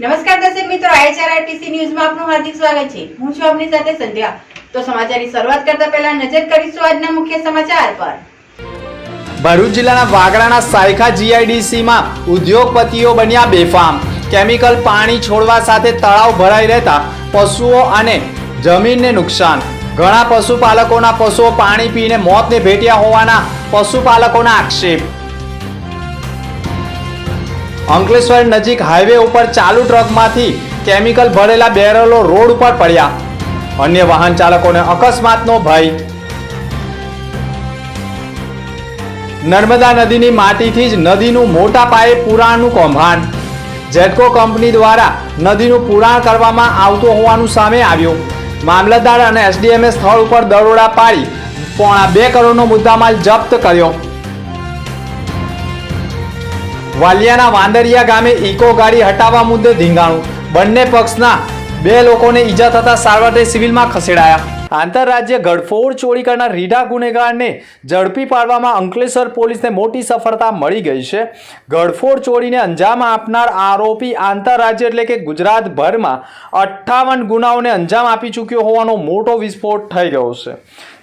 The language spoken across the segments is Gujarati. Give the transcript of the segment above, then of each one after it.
નમસ્કાર દર્શક મિત્રો, IHRRTC ન્યૂઝમાં આપનું હાર્દિક સ્વાગત છે। હું છું આપની સાથે સંધ્યા। તો સમાચારની શરૂઆત કરતા પહેલા નજર કરીશું આજના મુખ્ય સમાચાર પર। ભરૂચ જિલ્લાના વાગરાના સાયખા GIDCમાં ઉદ્યોગપતિઓ બન્યા બેફામ। કેમિકલ પાણી છોડવા સાથે તળાવ ભરાઈ રહેતા પશુઓ અને જમીનને નુકસાન। ઘણા પશુપાલકોના પશુઓ પાણી પીને મોતને ભેટ્યા હોવાના પશુપાલકોના આક્ષેપ। અંકલેશ્વર નજીક હાઈવે ઉપર ચાલુ ટ્રકમાંથી કેમિકલ ભરેલા બેરલો રોડ ઉપર પડ્યા। અન્ય વાહન ચાલકોને અકસ્માતનો ભય। નર્મદા નદીની માટીથી જ નદીનું મોટા પાયે પુરાણનું કૌભાંડ। જેટકો કંપની દ્વારા નદીનું પુરાણ કરવામાં આવતું હોવાનું સામે આવ્યું। મામલતદાર અને SDMએ સ્થળ ઉપર દરોડા પાડી £2.5 કરોડનો મુદ્દામાલ જપ્ત કર્યો। વાલિયાના વાંદરિયા ગામે ઇકો ગાડી હટાવવા મુદ્દે ધીંગાણું। બંને પક્ષના 2 લોકોને ઈજા થતા સારવારથી સિવિલમાં ખસેડાયા। આંતરરાજ્ય ઘડફોડ ચોરી કરનાર રીઢા ગુનેગારને ઝડપી પાડવામાં અંકલેશ્વર પોલીસને મોટી સફળતા મળી ગઈ છે। ઘડફોડ ચોરીને અંજામ આપનાર આરોપી આંતરરાજ્ય એટલે કે ગુજરાતભરમાં 58 ગુનાઓને અંજામ આપી ચૂક્યો હોવાનો મોટો વિસ્ફોટ થઈ ગયો છે।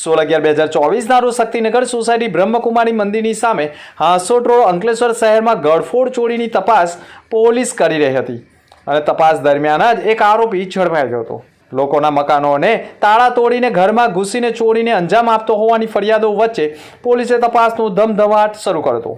16/11/2024ના રોજ શક્તિનગર સોસાયટી બ્રહ્મકુમારી મંદિરની સામે હાંસોટ રોડ અંકલેશ્વર શહેરમાં ઘડફોડ ચોરીની તપાસ પોલીસ કરી રહી હતી અને તપાસ દરમિયાન જ એક આરોપી ઝડપાઈ ગયો હતો। લોકોના મકાનોને તાળા તોડીને ઘરમાં ઘૂસીને ચોરીને અંજામ આપતો હોવાની ફરિયાદો વચ્ચે પોલીસે તપાસનો ધમધમાટ શરૂ કર્યો હતો।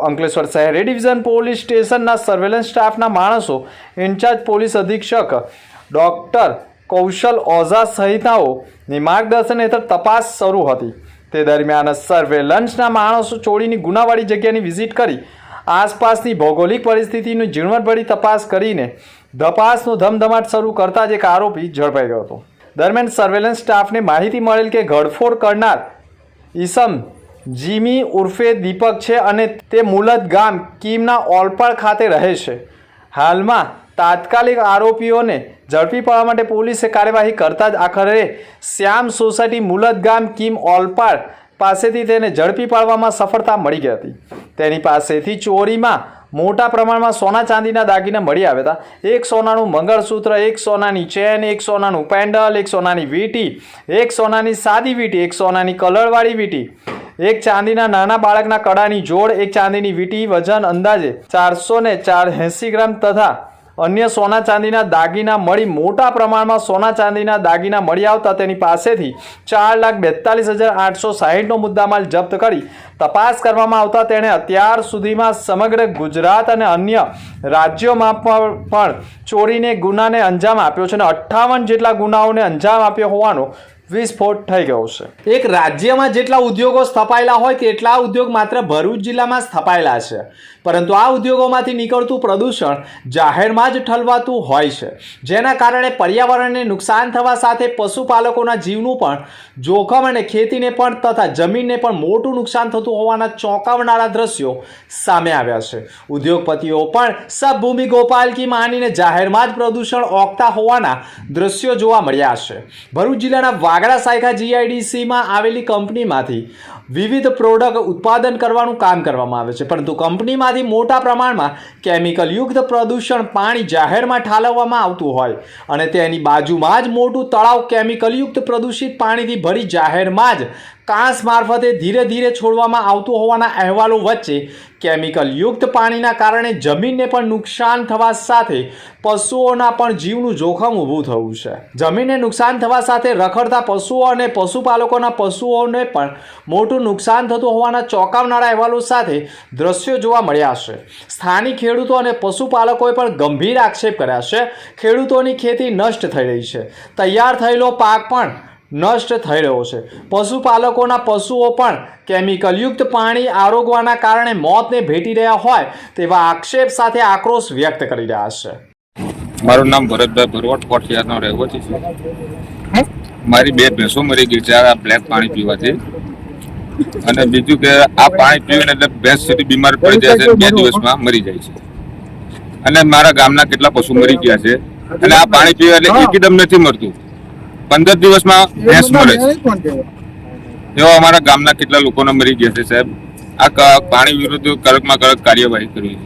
અંકલેશ્વર શહેર ડિવિઝન પોલીસ સ્ટેશનના સર્વેલન્સ સ્ટાફના માણસો, ઇન્ચાર્જ પોલીસ અધિક્ષક ડોક્ટર કૌશલ ઓઝા સહિતનાઓની માર્ગદર્શન હેઠળ તપાસ શરૂ હતી। તે દરમિયાન સર્વેલન્સના માણસો ચોરીની ગુનાવાળી જગ્યાની વિઝિટ કરી આસપાસની ભૌગોલિક પરિસ્થિતિની ઝીણવટભરી તપાસ કરીને તપાસનો ધમધમાટ શરૂ કરતા જ એક આરોપી ઝડપાઈ ગયો હતો। દરમિયાન સર્વેલન્સ સ્ટાફને માહિતી મળેલ કે ઘડફોડ કરનાર ઈસમ જીમી ઉર્ફે દીપક છે અને તે મુલદ ગામ કીમના ઓલપાડ ખાતે રહે છે। હાલમાં તાત્કાલિક આરોપીઓને ઝડપી પાડવા માટે પોલીસે કાર્યવાહી કરતા જ આખરે શ્યામ સોસાયટી મુલદ ગામ કીમ ઓલપાડ પાસેથી તેને ઝડપી પાડવામાં સફળતા મળી ગઈ હતી। તેની પાસેથી ચોરીમાં મોટા પ્રમાણમાં સોના ચાંદીના દાગીના મળી આવ્યા હતા। એક સોનાનું મંગળસૂત્ર, એક સોનાની ચેન, એક સોનાનું પેન્ડલ, એક સોનાની વીંટી, એક સોનાની સાદી વીંટી, એક સોનાની કલરવાળી વીંટી, એક ચાંદીના નાના બાળકના કડાની જોડ, એક ચાંદીની વીંટી વજન અંદાજે 480 ગ્રામ તથા અન્ય સોના ચાંદીના દાગીના મળી મોટા પ્રમાણમાં સોના ચાંદીના દાગીના મળી આવતા તેની પાસેથી 4,42,860નો મુદ્દામાલ જપ્ત કરી તપાસ કરવામાં આવતા તેણે અત્યાર સુધીમાં સમગ્ર ગુજરાત અને અન્ય રાજ્યોમાં પણ ચોરીને ગુનાને અંજામ આપ્યો છે અને 58 જેટલા ગુનાઓને અંજામ આપ્યો હોવાનો વિસ્ફોટ થઈ ગયો છે। એક રાજ્યમાં જેટલા ઉદ્યોગો સ્થપાયેલા હોય તેટલા ઉદ્યોગ માત્ર ભરૂચ જિલ્લામાં સ્થપાયેલા છે, પરંતુ આ ઉદ્યોગોમાંથી નીકળતું પ્રદૂષણ જાહેરમાં જ ઠલવાતું હોય છે, જેના કારણે પર્યાવરણને નુકસાન થવા સાથે પશુપાલકોના જીવનું પણ જોખમ અને ખેતીને પણ તથા જમીનને પણ મોટું નુકસાન થતું હોવાના ચોંકાવનારા દ્રશ્યો સામે આવ્યા છે। ઉદ્યોગપતિઓ પણ સબભૂમિ ગોપાલકી માનીને જાહેરમાં જ પ્રદૂષણ ઓકતા હોવાના દ્રશ્યો જોવા મળ્યા છે। ભરૂચ જિલ્લાના વાગરા સાયખા GIDCમાં આવેલી કંપનીમાંથી વિવિધ પ્રોડક્ટ ઉત્પાદન કરવાનું કામ કરવામાં આવે છે, પરંતુ કંપનીમાંથી મોટા પ્રમાણમાં કેમિકલયુક્ત પ્રદૂષણ પાણી જાહેરમાં ઠાલવવામાં આવતું હોય અને તેની બાજુમાં જ મોટું તળાવ કેમિકલયુક્ત પ્રદૂષિત પાણીથી ભરી જાહેરમાં જ કાંસ મારફતે ધીરે ધીરે છોડવામાં આવતું હોવાના અહેવાલો વચ્ચે કેમિકલયુક્ત પાણીના કારણે જમીનને પણ નુકસાન થવા સાથે પશુઓના પણ જીવનું જોખમ ઊભું થયું છે। જમીનને નુકસાન થવા સાથે રખડતા પશુઓ અને પશુપાલકોના પશુઓને પણ મોટું નુકસાન થતું હોવાના ચોંકાવનારા અહેવાલો સાથે દ્રશ્યો જોવા મળ્યા છે। સ્થાનિક ખેડૂતો અને પશુપાલકોએ પણ ગંભીર આક્ષેપ કર્યા છે। ખેડૂતોની ખેતી નષ્ટ થઈ રહી છે, તૈયાર થયેલો પાક પણ નષ્ટ થઈ રહ્યો છે, પશુપાલકોના પશુઓ પણ કેમિકલયુક્ત પાણી આરોગવાના કારણે મોતને ભેટી રહ્યા હોય તેવા આક્ષેપ સાથે આક્રોશ વ્યક્ત કરી રહ્યા છે। મારું નામ ભરતભાઈ ભરવાડ કોઠિયારનો રહેવાસી છે। મારી 2 ભેંસો મરી ગઈ છે આ બ્લેક પાણી પીવાથી, અને બીજું કે આ પાણી પીવીને એટલે ભેંસ સીધી બીમાર પડી જાય છે, 2 દિવસમાં મરી જાય છે, અને મારા ગામના કેટલા પશુ મરી ગયા છે, અને આ પાણી પીવા એટલે એકદમ નથી મરતું, 15 દિવસમાં ભેંસ મરે છે। એવા અમારા ગામના કેટલા લોકોને મરી ગયા છે સાહેબ। આ પાણી વિરુદ્ધ કડકમાં કડક કાર્યવાહી કરવી છે।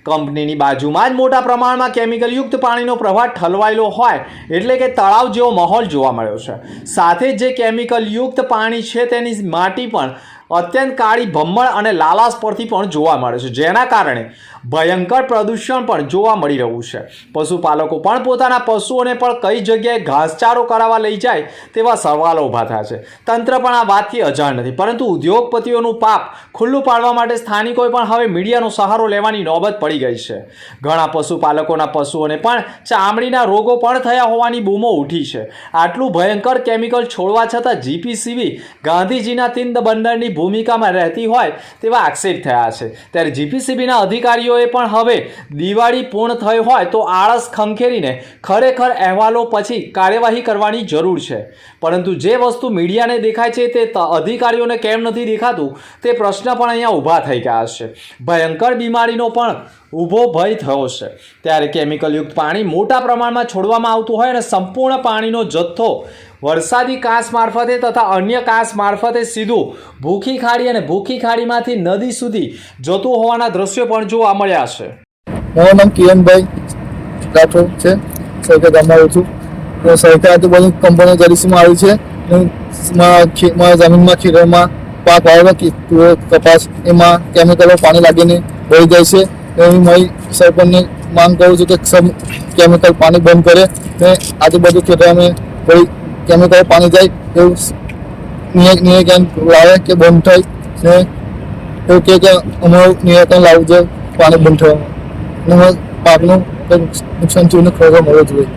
કંપનીની બાજુમાં જ મોટા પ્રમાણમાં કેમિકલયુક્ત પાણીનો પ્રવાહ ઠલવાયેલો હોય એટલે કે તળાવ જેવો માહોલ જોવા મળ્યો છે. સાથે જ જે કેમિકલયુક્ત પાણી છે તેની માટી પણ અત્યંત કાળી ભમ્મળ અને લાલાશ પરથી પણ જોવા મળે છે, જેના કારણે ભયંકર પ્રદૂષણ પણ જોવા મળી રહ્યું છે. પશુપાલકો પણ પોતાના પશુઓને પણ કઈ જગ્યાએ ઘાસચારો કરાવવા લઈ જાય તેવા સવાલો ઊભા થયા છે. તંત્ર પણ આ વાતથી અજાણ નથી, પરંતુ ઉદ્યોગપતિઓનું પાપ ખુલ્લું પાડવા માટે સ્થાનિકોએ પણ હવે મીડિયાનો સહારો લેવાની નોબત પડી ગઈ છે. ઘણા પશુપાલકોના પશુઓને પણ ચામડીના રોગો પણ થયા હોવાની બૂમો ઉઠી છે. આટલું ભયંકર કેમિકલ છોડવા છતાં જીપીસીબી ગાંધીજીના તિંદ બંદરની ભૂમિકામાં રહેતી હોય તેવા આક્ષેપ થયા છે. ત્યારે જીપીસીબીના અધિકારીઓએ પણ હવે દિવાળી પૂર્ણ થઈ હોય તો આળસ ખંખેરીને ખરેખર અહેવાલો પછી કાર્યવાહી કરવાની જરૂર છે. પરંતુ જે વસ્તુ મીડિયાને દેખાય છે તે અધિકારીઓને કેમ નથી દેખાતું તે પ્રશ્ન પણ અહીંયા ઊભા થઈ ગયા છે. ભયંકર બીમારીનો પણ ઊભો ભય થયો છે. ત્યારે કેમિકલયુક્ત પાણી મોટા પ્રમાણમાં છોડવામાં આવતું હોય અને સંપૂર્ણ પાણીનો જથ્થો વરસાદી કાંસ મારફતે તથા અન્ય કાંસ મારફતે સીધું ભૂખી ખાડી અને ભૂખી ખાડીમાંથી નદી સુધી જતું હોવાના દ્રશ્યો પણ જોવા મળ્યા છે. મારું નામ કિરણભાઈ રાઠોડ છે, સરકાર ગામમાં રહું છું. સરકાર તો બધી કંપનીઓ ગરીસીમાં આવી છે. મારા જમીનમાં ખીરામાં પાક વાવેલો કપાસ, એમાં કેમિકલો પાણી લાગીને વહી જાય છે. એવી મારી સરપંચને માંગ કરું છું કે સબ કેમિકલ પાણી બંધ કરે ને આજુબાજુ ખેતરમાં કોઈ કેમિકલ પાણી જાય એવું નિયંત્રણ લાવે કે બંધ થાય ને એવું કે અમારું નિયંત્રણ લાવવું જોઈએ પાણી બંધ થવામાં પાકનું નુકસાન થયું ખબર મળવું જોઈએ.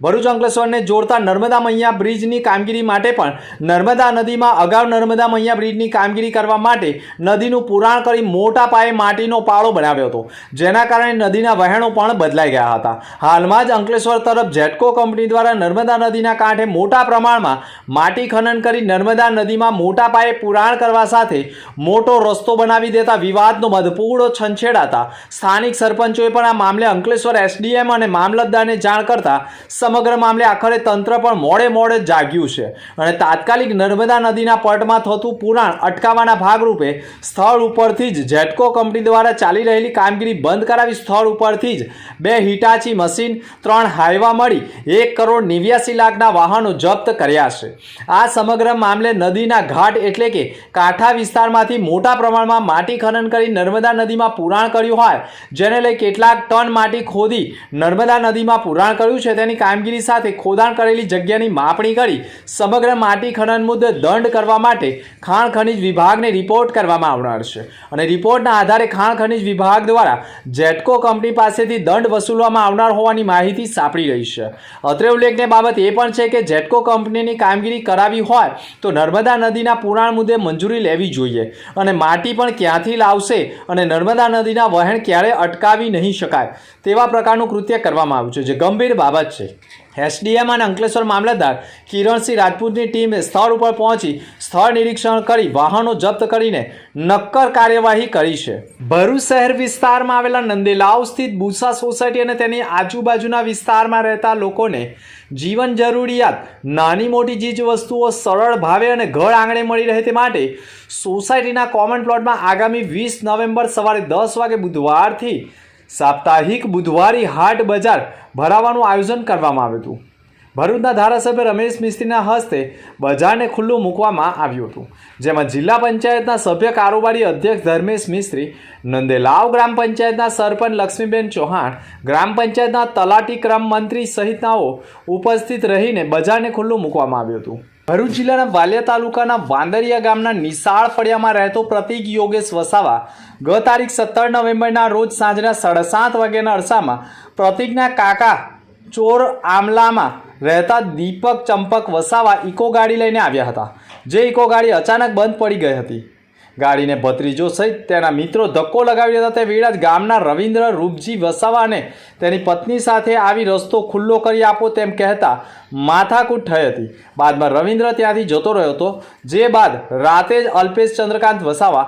ભરૂચ અંકલેશ્વરને જોડતા નર્મદા મૈયા બ્રિજની કામગીરી માટે પણ નર્મદા નદીમાં અગાઉ નર્મદા મૈયા બ્રિજની કામગીરી કરવા માટે નદીનું પુરાણ કરી મોટા પાયે માટીનો પાળો બનાવ્યો હતો, જેના કારણે નદીના વહેણો પણ બદલાઈ ગયા હતા. હાલમાં જ અંકલેશ્વર તરફ જેટકો કંપની દ્વારા નર્મદા નદીના કાંઠે મોટા પ્રમાણમાં માટી ખનન કરી નર્મદા નદીમાં મોટા પાયે પુરાણ કરવા સાથે મોટો રસ્તો બનાવી દેતા વિવાદનો મધપૂડો છંછેડાતા સ્થાનિક સરપંચોએ પણ આ મામલે અંકલેશ્વર એસડીએમ અને મામલતદારને જાણ કરતા સમગ્ર મામલે આખરે તંત્ર પણ મોડે જાગ્યું છે અને તાત્કાલિક નર્મદા નદીના પટમાં થતું પુરાણ અટકાવવાના ભાગરૂપે સ્થળ ઉપરથી જ જેટકો કંપની દ્વારા ચાલી રહેલી કામગીરી બંધ કરાવી સ્થળ ઉપરથી જ 2 હિટાચી મશીન, 3 હાઈવા મળી 1 કરોડ 89 લાખના વાહનો જપ્ત કર્યા છે. આ સમગ્ર મામલે નદીના ઘાટ એટલે કે કાંઠા વિસ્તારમાંથી મોટા પ્રમાણમાં માટી ખનન કરી નર્મદા નદીમાં પુરાણ કર્યું હોય, જેને લઈ કેટલાક ટન માટી ખોદી નર્મદા નદીમાં પુરાણ કર્યું છે. તેની કામગીરી સાથે ખોદાણ કરેલી જગ્યાની માપણી કરી સમગ્ર માટી ખનન મુદ્દે દંડ કરવા માટે ખાણ ખનીજ વિભાગને રિપોર્ટ કરવામાં આવનાર છે અને રિપોર્ટના આધારે ખાણ ખનીજ વિભાગ દ્વારા જેટકો કંપની પાસેથી દંડ વસૂલવામાં આવનાર હોવાની માહિતી સાંપડી રહી છે. અત્રે ઉલ્લેખનીય બાબત એ પણ છે કે જેટકો કંપનીની કામગીરી કરાવી હોય તો નર્મદા નદીના પુરાણ મુદ્દે મંજૂરી લેવી જોઈએ અને માટી પણ ક્યાંથી લાવશે અને નર્મદા નદીના વહેણ ક્યારે અટકાવી નહીં શકાય તેવા પ્રકારનું કૃત્ય કરવામાં આવ્યું છે, જે ગંભીર બાબત છે. એસડીએમ અને અંકલેશ્વર મામલતદાર કિરણસિંહ રાજપૂતની ટીમે સ્થળ ઉપર પહોંચી સ્થળ નિરીક્ષણ કરી વાહનો જપ્ત કરીને નક્કર કાર્યવાહી કરી છે. ભરૂચ શહેર વિસ્તારમાં આવેલા નંદેલાવ સ્થિત બુસા સોસાયટી અને તેની આજુબાજુના વિસ્તારમાં રહેતા લોકોને જીવન જરૂરિયાત નાની મોટી ચીજ વસ્તુઓ સરળ ભાવે અને ઘર આંગણે મળી રહે તે માટે સોસાયટીના કોમન પ્લોટમાં આગામી 20 નવેમ્બર સવારે 10 વાગે બુધવારથી સાપ્તાહિક બુધવારી હાટ બજાર ભરાવાનું આયોજન કરવામાં આવ્યું હતું. ભરૂચના ધારાસભ્ય રમેશ મિસ્ત્રીના હસ્તે બજારને ખુલ્લું મૂકવામાં આવ્યું હતું, જેમાં જિલ્લા પંચાયતના સભ્ય કારોબારી અધ્યક્ષ ધર્મેશ મિસ્ત્રી, નંદેલાવ ગ્રામ પંચાયતના સરપંચ લક્ષ્મીબેન ચૌહાણ, ગ્રામ પંચાયતના તલાટી ક્રમ મંત્રી સહિતનાઓ ઉપસ્થિત રહીને બજારને ખુલ્લું મૂકવામાં આવ્યું હતું. ભરૂચ જિલ્લાના વાલિયા તાલુકાના વાંદરિયા ગામના નિશાળ ફળિયામાં રહેતો પ્રતિક યોગેશ વસાવા ગત તારીખ 17 નવેમ્બરના રોજ સાંજના 7:30 વાગ્યાના અરસામાં પ્રતિકના કાકા ચોર આમલામાં રહેતા દીપક ચંપક વસાવા ઇકો ગાડી લઈને આવ્યા હતા, જે ઇકો ગાડી અચાનક બંધ પડી ગઈ હતી. ગાડીને ભત્રીજો સહિત તેના મિત્રો ધક્કો લગાવી હતા તે વેળા જ ગામના રવિન્દ્ર રૂપજી વસાવા અને તેની પત્ની સાથે આવી રસ્તો ખુલ્લો કરી આપો તેમ કહેતા માથાકૂટ થઈ હતી. બાદમાં રવિન્દ્ર ત્યાંથી જતો રહ્યો હતો, જે બાદ રાતે જ અલ્પેશ ચંદ્રકાંત વસાવા,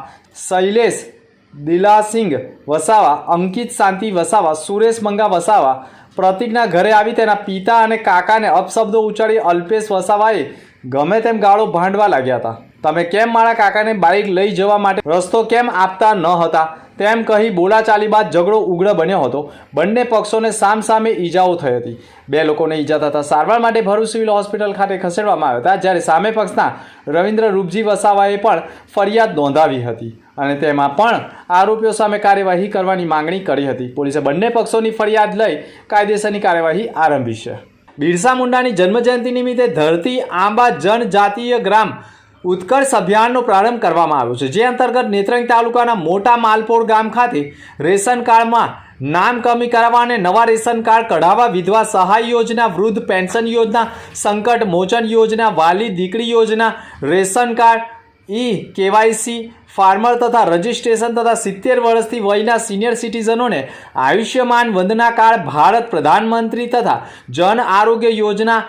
શૈલેષ દિલાસિંગ વસાવા, અંકિત શાંતિ વસાવા, સુરેશ મંગા વસાવા પ્રતિકના ઘરે આવી તેના પિતા અને કાકાને અપશબ્દો ઉચ્ચારી અલ્પેશ વસાવાએ ગમે તેમ ગાળો ભાંડવા લાગ્યા હતા. તમે કેમ મારા કાકાને બાઇક લઈ જવા માટે રસ્તો કેમ આપતા ન હતા તેમ કહી બોલાચાલી બાદ ઝઘડો ઉગ્ર બન્યો હતો. બંને પક્ષોને સામસામે ઈજાઓ થઈ હતી. 2 લોકોને ઈજા થતા સારવાર માટે ભરૂચ સિવિલ હોસ્પિટલ ખાતે ખસેડવામાં આવ્યા હતા, જ્યારે સામે પક્ષના રવિન્દ્ર રૂપજી વસાવાએ પણ ફરિયાદ નોંધાવી હતી અને તેમાં પણ આરોપીઓ સામે કાર્યવાહી કરવાની માંગણી કરી હતી. પોલીસે બંને પક્ષોની ફરિયાદ લઈ કાયદેસરની કાર્યવાહી આરંભી છે. બિરસા મુંડાની જન્મજયંતિ નિમિત્તે ધરતી આંબા જનજાતીય ગ્રામ ઉત્કર્ષ અભિયાનનો પ્રારંભ કરવામાં આવ્યો છે, જે અંતર્ગત નેત્રંગ તાલુકાના મોટા માલપોર ગામ ખાતે રેશન કાર્ડમાં નામ કમી કરાવવા અને નવા રેશન કાર્ડ કઢાવવા, વિધવા સહાય યોજના, વૃદ્ધ પેન્શન યોજના, સંકટ મોચન યોજના, વાલી દીકરી યોજના, રેશન કાર્ડ, KYC, ફાર્મર તથા રજિસ્ટ્રેશન તથા 70 વર્ષથી વયના સિનિયર સિટીઝનોને આયુષ્યમાન વંદના કાર્ડ, ભારત પ્રધાનમંત્રી તથા જન આરોગ્ય યોજના,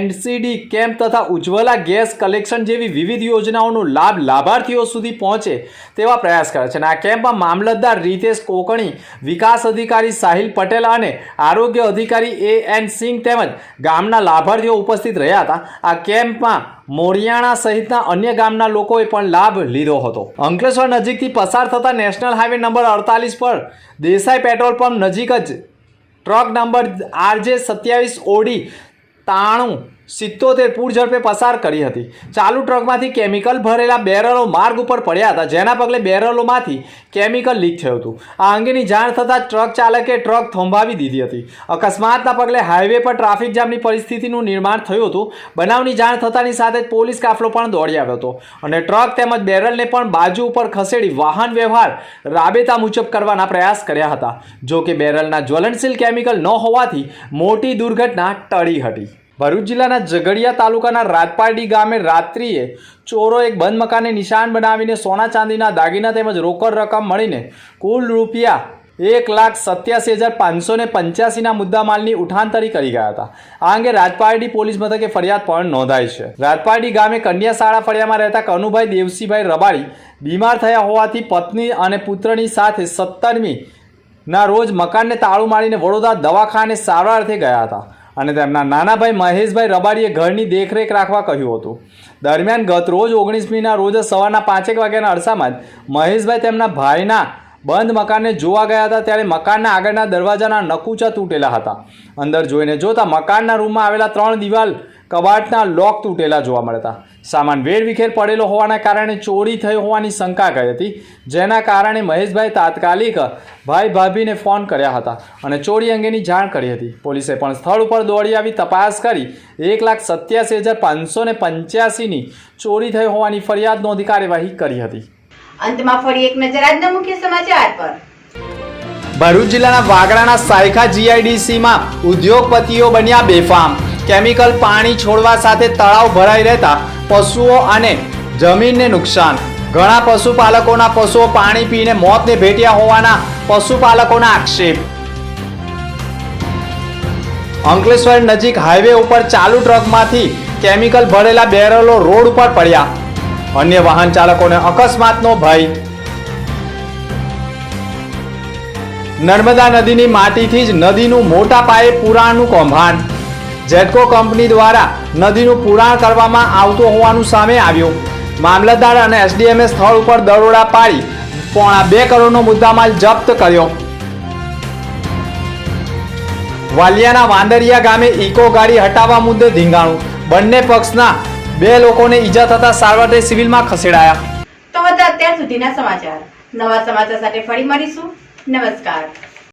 NCD કેમ્પ તથા ઉજ્જવલા ગેસ કલેક્શન જેવી વિવિધ યોજનાઓનો લાભ લાભાર્થીઓ સુધી પહોંચે તેવા પ્રયાસ કરે છે. અને આ કેમ્પમાં મામલતદાર રીતેશ કોકણી, વિકાસ અધિકારી સાહિલ પટેલ અને આરોગ્ય અધિકારી AN સિંહ તેમજ ગામના લાભાર્થીઓ ઉપસ્થિત રહ્યા હતા. આ કેમ્પમાં મોરિયાણા સહિતના અન્ય ગામના લોકોએ પણ લાભ લીધો હતો. અંકલેશ્વર નજીકથી પસાર થતા નેશનલ હાઈવે નંબર 48 પર દેસાઈ પેટ્રોલ પંપ નજીક જ ટ્રક નંબર RJ 27 OD 9377 પૂર ઝડપે પસાર કરી હતી. ચાલુ ટ્રકમાંથી કેમિકલ ભરેલા બેરલો માર્ગ ઉપર પડ્યા હતા, જેના પગલે બેરલોમાંથી કેમિકલ લીક થયું હતું. આ અંગેની જાણ થતાં ટ્રક ચાલકે ટ્રક થોંભાવી દીધી હતી. અકસ્માતના પગલે હાઈવે પર ટ્રાફિક જામની પરિસ્થિતિનું નિર્માણ થયું હતું. બનાવની જાણ થતાની સાથે જ પોલીસ કાફલો પણ દોડી આવ્યો હતો અને ટ્રક તેમજ બેરલને પણ બાજુ ઉપર ખસેડી વાહન વ્યવહાર રાબેતા મુજબ કરવાના પ્રયાસ કર્યા હતા. જો કે બેરલના જ્વલનશીલ કેમિકલ ન હોવાથી મોટી દુર્ઘટના ટળી હતી. ભરૂચ જિલ્લાના ઝઘડિયા તાલુકાના રાજપારડી ગામે રાત્રિએ ચોરો એક બંધ મકાનને નિશાન બનાવીને સોના ચાંદીના દાગીના તેમજ રોકડ રકમ મળીને કુલ રૂપિયા 1,87,585ના મુદ્દામાલની ઉઠાંતરી કરી ગયા હતા. આ અંગે રાજપારડી પોલીસ મથકે ફરિયાદ પણ નોંધાઈ છે. રાજપારડી ગામે કન્યા શાળા ફળિયામાં રહેતા કનુભાઈ દેવસીભાઈ રબાડી બીમાર થયા હોવાથી પત્ની અને પુત્રની સાથે 17મીના રોજ મકાનને તાળું મારીને વડોદરા દવાખાને સારવાર અર્થે ગયા હતા અને તેમના નાના ભાઈ મહેશભાઈ રબાડીએ ઘરની દેખરેખ રાખવા કહ્યું હતું. દરમિયાન ગત રોજ 19મીના રોજ સવારના 5 વાગ્યાના અરસામાં જ મહેશભાઈ તેમના ભાઈના બંધ મકાનને જોવા ગયા હતા, ત્યારે મકાનના આગળના દરવાજાના નકુચા તૂટેલા હતા. અંદર જોઈને જોતા મકાનના રૂમમાં આવેલા 3 દિવાલ કબાટના લોક તૂટેલા જોવા મળતા. સામાન વેરવિખેર પડેલો હોવાના કારણે ચોરી થઈ હોવાની શંકા ગઈ હતી, જેના કારણે મહેશભાઈ તાત્કાલિક ભાઈ ભાભીને ફોન કર્યા હતા અને ચોરી અંગેની જાણ કરી હતી. પોલીસે પણ સ્થળ ઉપર દોડી આવી તપાસ કરી 1,87,585ની ચોરી થઈ હોવાની ફરિયાદ નોંધી કાર્યવાહી કરી હતી. અંતમાં ફરી એક નજર આજના મુખ્ય સમાચાર પર. ભરૂચ જિલ્લાના વાગરાના સાયખા GIDCમાં ઉદ્યોગપતિઓ બન્યા બેફામ. કેમિકલ પાણી છોડવા સાથે તળાવ ભરાઈ રહેતા પશુઓ અને જમીનને નુકસાન. ઘણા પશુપાલકોના પશુઓ પાણી પીને મોતને ભેટ્યા હોવાના પશુપાલકોના આક્ષેપ. અંકલેશ્વર નજીક હાઈવે ઉપર ચાલુ ટ્રકમાંથી કેમિકલ ભરેલા બેરલો રોડ ઉપર પડ્યા. અન્ય વાહન ચાલકોને અકસ્માતનો ભય. નર્મદા નદીની માટીથી જ નદીનું મોટા પાયે પુરાણનું કૌભાંડ. જેટકો કંપની દ્વારા નદીનું પુરાણ કરવામાં આવતું હોવાનું સામે આવ્યું. મામલતદાર અને SDMએ સ્થળ ઉપર દરોડા પાડી 2.5 કરોડનો મુદ્દામાલ જપ્ત કર્યો. વાલિયાના વાંદરિયા ગામે ઇકો ગાડી હટાવવા મુદ્દે ધીંગાણું. બંને પક્ષના 2 લોકોને ઈજા થતા સારવાર સિવિલમાં ખસેડાયા. તો હતા અત્યાર સુધીના સમાચાર. નવા સમાચાર સાથે ફરી મળીશું. નમસ્કાર.